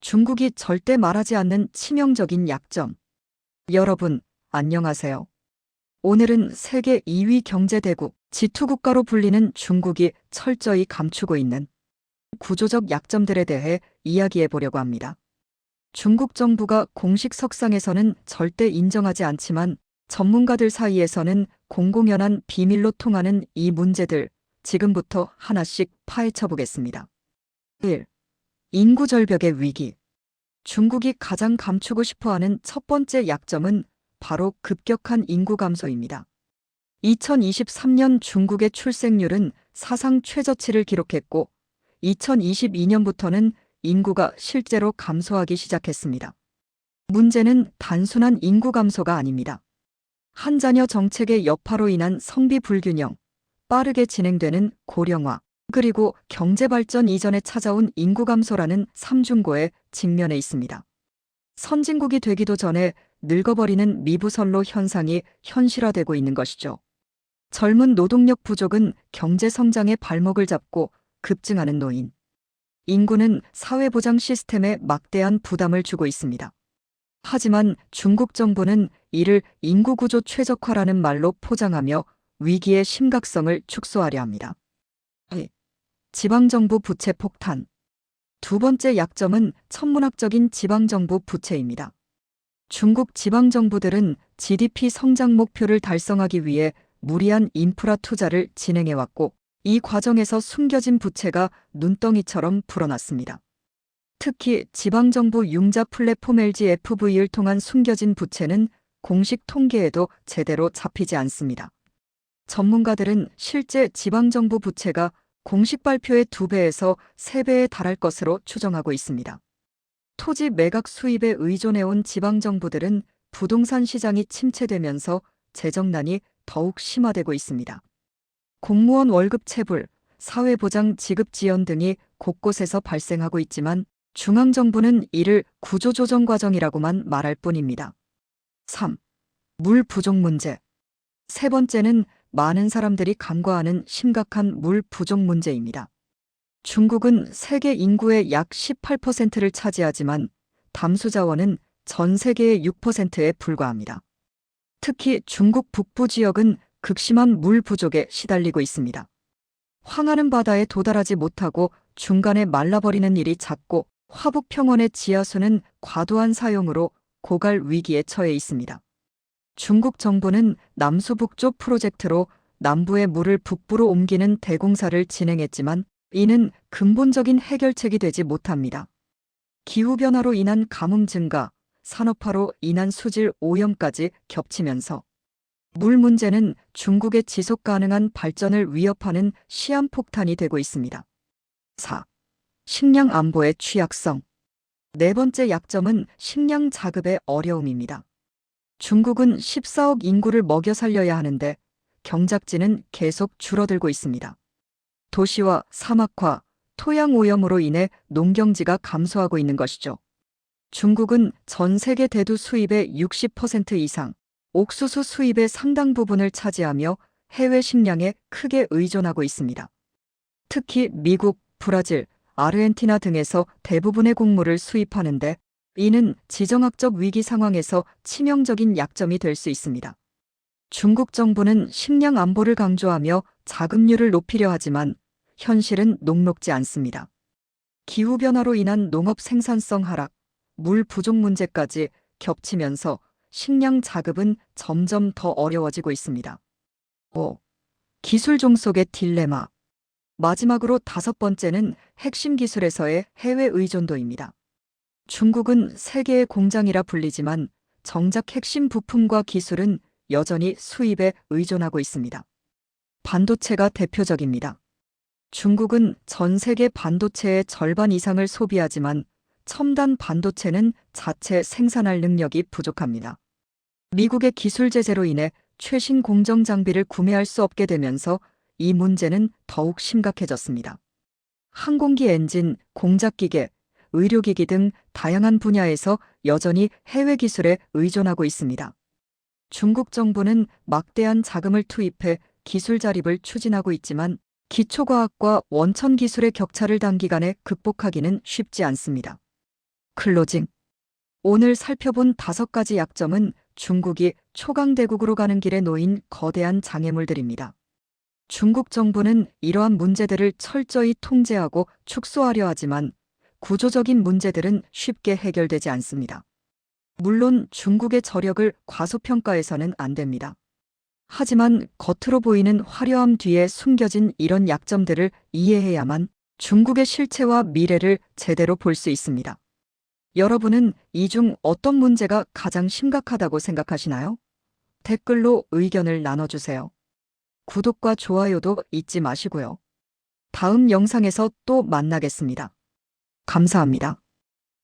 중국이 절대 말하지 않는 치명적인 약점. 여러분, 안녕하세요. 오늘은 세계 2위 경제대국, 지투국가로 불리는 중국이 철저히 감추고 있는 구조적 약점들에 대해 이야기해 보려고 합니다. 중국 정부가 공식 석상에서는 절대 인정하지 않지만 전문가들 사이에서는 공공연한 비밀로 통하는 이 문제들, 지금부터 하나씩 파헤쳐 보겠습니다. 1. 인구 절벽의 위기. 중국이 가장 감추고 싶어하는 첫 번째 약점은 바로 급격한 인구 감소입니다. 2023년 중국의 출생률은 사상 최저치를 기록했고 2022년부터는 인구가 실제로 감소하기 시작했습니다. 문제는 단순한 인구 감소가 아닙니다. 한 자녀 정책의 여파로 인한 성비 불균형, 빠르게 진행되는 고령화, 그리고 경제 발전 이전에 찾아온 인구 감소라는 삼중고에 직면해 있습니다. 선진국이 되기도 전에 늙어버리는 미부선로 현상이 현실화되고 있는 것이죠. 젊은 노동력 부족은 경제 성장의 발목을 잡고 급증하는 노인. 인구는 사회보장 시스템에 막대한 부담을 주고 있습니다. 하지만 중국 정부는 이를 인구구조 최적화라는 말로 포장하며 위기의 심각성을 축소하려 합니다. 지방정부 부채 폭탄. 두 번째 약점은 천문학적인 지방정부 부채입니다. 중국 지방정부들은 GDP 성장 목표를 달성하기 위해 무리한 인프라 투자를 진행해왔고, 이 과정에서 숨겨진 부채가 눈덩이처럼 불어났습니다. 특히 지방정부 융자 플랫폼 LGFV를 통한 숨겨진 부채는 공식 통계에도 제대로 잡히지 않습니다. 전문가들은 실제 지방정부 부채가 공식 발표의 2배에서 3배에 달할 것으로 추정하고 있습니다. 토지 매각 수입에 의존해온 지방정부들은 부동산 시장이 침체되면서 재정난이 더욱 심화되고 있습니다. 공무원 월급 체불, 사회보장 지급 지연 등이 곳곳에서 발생하고 있지만 중앙정부는 이를 구조조정 과정이라고만 말할 뿐입니다. 3. 물 부족 문제. 세 번째는 많은 사람들이 간과하는 심각한 물 부족 문제입니다. 중국은 세계 인구의 약 18%를 차지하지만 담수 자원은 전 세계의 6%에 불과합니다. 특히 중국 북부 지역은 극심한 물 부족에 시달리고 있습니다. 황하는 바다에 도달하지 못하고 중간에 말라버리는 일이 잦고 화북 평원의 지하수는 과도한 사용으로 고갈 위기에 처해 있습니다. 중국 정부는 남수북조 프로젝트로 남부의 물을 북부로 옮기는 대공사를 진행했지만 이는 근본적인 해결책이 되지 못합니다. 기후변화로 인한 가뭄 증가, 산업화로 인한 수질 오염까지 겹치면서 물 문제는 중국의 지속 가능한 발전을 위협하는 시한폭탄이 되고 있습니다. 4. 식량 안보의 취약성. 네 번째 약점은 식량 자급의 어려움입니다. 중국은 14억 인구를 먹여 살려야 하는데 경작지는 계속 줄어들고 있습니다. 도시화, 사막화, 토양 오염으로 인해 농경지가 감소하고 있는 것이죠. 중국은 전 세계 대두 수입의 60% 이상, 옥수수 수입의 상당 부분을 차지하며 해외 식량에 크게 의존하고 있습니다. 특히 미국, 브라질, 아르헨티나 등에서 대부분의 곡물을 수입하는데 이는 지정학적 위기 상황에서 치명적인 약점이 될 수 있습니다. 중국 정부는 식량 안보를 강조하며 자급률을 높이려 하지만 현실은 녹록지 않습니다. 기후변화로 인한 농업 생산성 하락, 물 부족 문제까지 겹치면서 식량 자급은 점점 더 어려워지고 있습니다. 5. 기술 종속의 딜레마. 마지막으로 다섯 번째는 핵심 기술에서의 해외 의존도입니다. 중국은 세계의 공장이라 불리지만 정작 핵심 부품과 기술은 여전히 수입에 의존하고 있습니다. 반도체가 대표적입니다. 중국은 전 세계 반도체의 절반 이상을 소비하지만 첨단 반도체는 자체 생산할 능력이 부족합니다. 미국의 기술 제재로 인해 최신 공정 장비를 구매할 수 없게 되면서 이 문제는 더욱 심각해졌습니다. 항공기 엔진, 공작기계, 의료기기 등 다양한 분야에서 여전히 해외 기술에 의존하고 있습니다. 중국 정부는 막대한 자금을 투입해 기술 자립을 추진하고 있지만 기초과학과 원천 기술의 격차를 단기간에 극복하기는 쉽지 않습니다. 클로징. 오늘 살펴본 5가지 약점은 중국이 초강대국으로 가는 길에 놓인 거대한 장애물들입니다. 중국 정부는 이러한 문제들을 철저히 통제하고 축소하려 하지만 구조적인 문제들은 쉽게 해결되지 않습니다. 물론 중국의 저력을 과소평가해서는 안 됩니다. 하지만 겉으로 보이는 화려함 뒤에 숨겨진 이런 약점들을 이해해야만 중국의 실체와 미래를 제대로 볼 수 있습니다. 여러분은 이 중 어떤 문제가 가장 심각하다고 생각하시나요? 댓글로 의견을 나눠주세요. 구독과 좋아요도 잊지 마시고요. 다음 영상에서 또 만나겠습니다. 감사합니다.